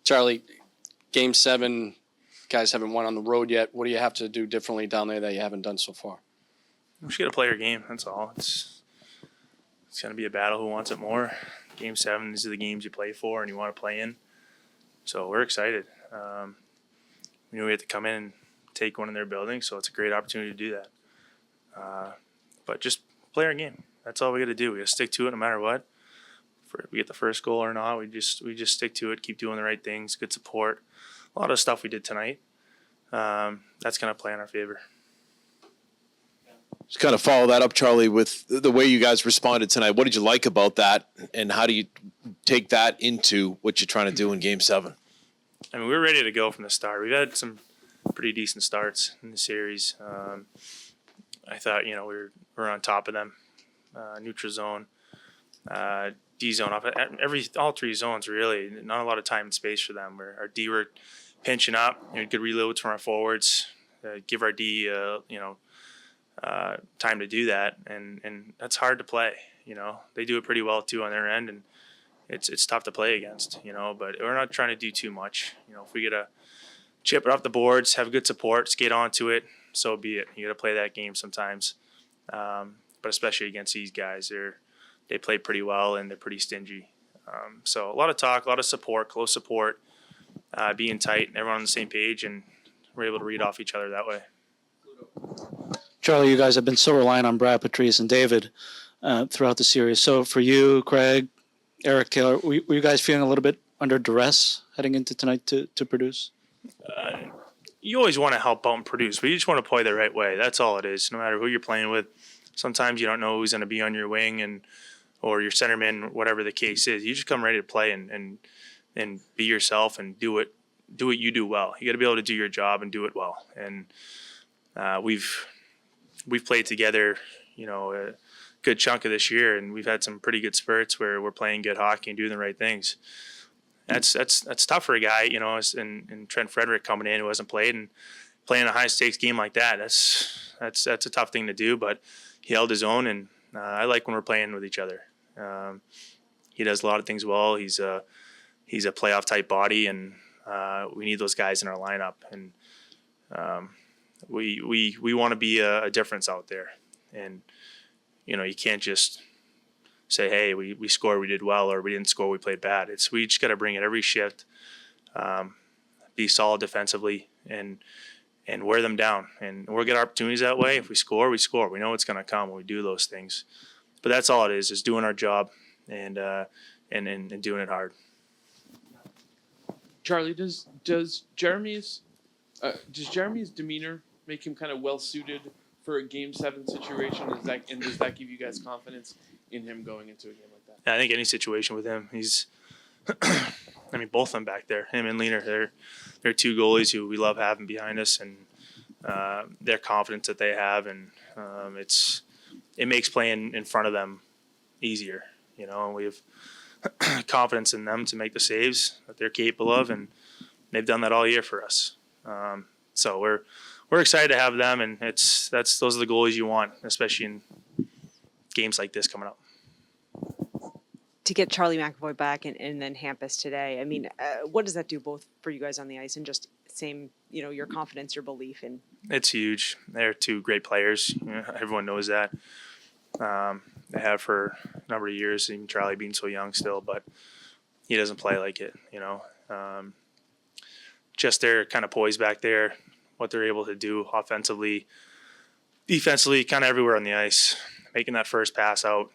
Charlie, Game 7, guys haven't won on the road yet. What do you have to do differently down there that you haven't done so far? We just got to play our game. That's all. It's going to be a battle. Who wants it more? Game 7, these are the games you play for and you want to play in. So we're excited. We knew we had to come in and take one in their building, so it's a great opportunity to do that. But just play our game. That's all we got to do. We got to stick to it no matter what. If we get the first goal or not, we just stick to it, keep doing the right things, good support. A lot of stuff we did tonight. That's going to play in our favor. Just kind of follow that up, Charlie, with the way you guys responded tonight. What did you like about that, and how do you take that into what you're trying to do in Game 7? I mean, we were ready to go from the start. We've had some pretty decent starts in the series. I thought, we were on top of them. Neutral zone, D zone, all three zones really. Not a lot of time and space for them. Our D were pinching up. Good reloads from our forwards. Give our D, time to do that, and that's hard to play. They do it pretty well too on their end, and it's tough to play against. But we're not trying to do too much. If we get a chip it off the boards, have good support, skate onto it, so be it. You got to play that game sometimes. But especially against these guys, they play pretty well and they're pretty stingy. So a lot of talk, a lot of support, close support, being tight, everyone on the same page, and we're able to read off each other that way. Charlie, you guys have been so reliant on Brad, Patrice, and David throughout the series. So for you, Craig, Eric, Taylor, were you guys feeling a little bit under duress heading into tonight to produce? You always want to help out and produce, but you just want to play the right way. That's all it is, no matter who you're playing with. Sometimes you don't know who's going to be on your wing or your centerman, whatever the case is. You just come ready to play and be yourself and do what you do well. You got to be able to do your job and do it well. And we've played together, a good chunk of this year, and we've had some pretty good spurts where we're playing good hockey and doing the right things. That's tough for a guy, and Trent Frederick coming in who hasn't played and playing a high stakes game like that. That's a tough thing to do, but he held his own, and I like when we're playing with each other. He does a lot of things well. He's a playoff type body, and we need those guys in our lineup. And we want to be a difference out there. And you can't just say, hey, we scored, we did well, or we didn't score, we played bad. We just got to bring it every shift, be solid defensively, and wear them down. And we'll get opportunities that way. If we score, we score. We know it's going to come when we do those things. But that's all it is doing our job and doing it hard. Charlie, does Jeremy's demeanor make him kind of well suited for a Game 7 situation? Does that give you guys confidence in him going into a game like that? I think any situation with him, he's both of them back there, him and Leaner, they're two goalies who we love having behind us, and their confidence that they have, and it makes playing in front of them easier, and we have confidence in them to make the saves that they're capable of, and they've done that all year for us. So we're excited to have them, and those are the goalies you want, especially in games like this coming up. To get Charlie McAvoy back and then Hampus today, what does that do both for you guys on the ice and just same, your confidence, your belief in? It's huge. They're two great players. Everyone knows that. They have for a number of years, even Charlie being so young still, but he doesn't play like it, just their kind of poise back there, what they're able to do offensively, defensively, kind of everywhere on the ice, making that first pass out.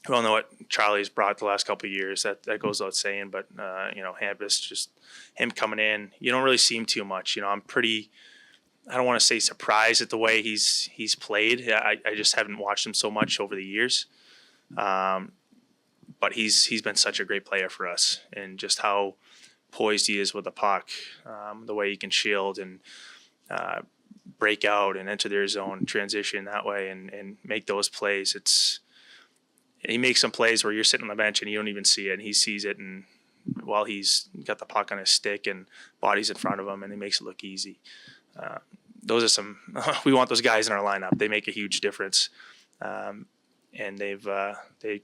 We all know what Charlie's brought the last couple of years. That goes without saying. But Hampus, just him coming in, you don't really see him too much. I'm pretty. I don't want to say surprised at the way he's played. I just haven't watched him so much over the years. But he's been such a great player for us, and just how poised he is with the puck, the way he can shield and break out and enter their zone, transition that way, and make those plays. He makes some plays where you're sitting on the bench and you don't even see it, and he sees it, and while he's got the puck on his stick and body's in front of him, and he makes it look easy. Those are some. We want those guys in our lineup. They make a huge difference, and they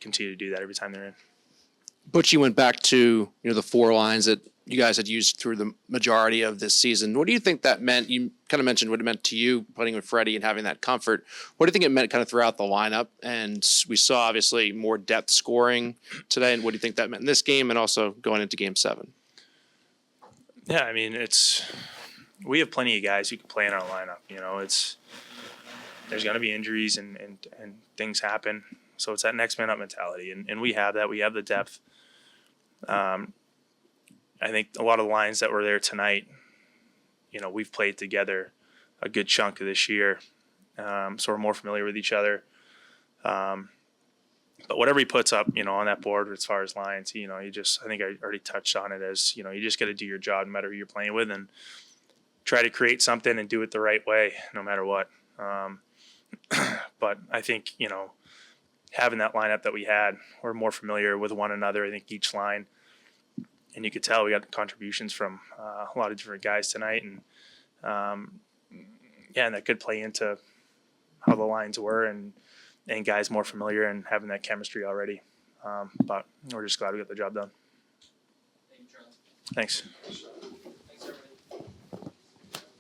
continue to do that every time they're in. Butchie went back to, the four lines that you guys had used through the majority of this season. What do you think that meant? You kind of mentioned what it meant to you putting with Freddie and having that comfort. What do you think it meant kind of throughout the lineup? And we saw obviously more depth scoring today. And what do you think that meant in this game and also going into game 7? Yeah, I mean, we have plenty of guys who can play in our lineup. There's going to be injuries and things happen. So it's that next man up mentality. And we have that. We have the depth. I think a lot of the lines that were there tonight, we've played together a good chunk of this year. So we're more familiar with each other. But whatever he puts up, on that board as far as lines, I think I already touched on it as, you just got to do your job no matter who you're playing with and try to create something and do it the right way no matter what. But I think, having that lineup that we had, we're more familiar with one another. I think each line, and you could tell we got contributions from a lot of different guys tonight. And, and that could play into how the lines were and guys more familiar and having that chemistry already. But we're just glad we got the job done. Thanks.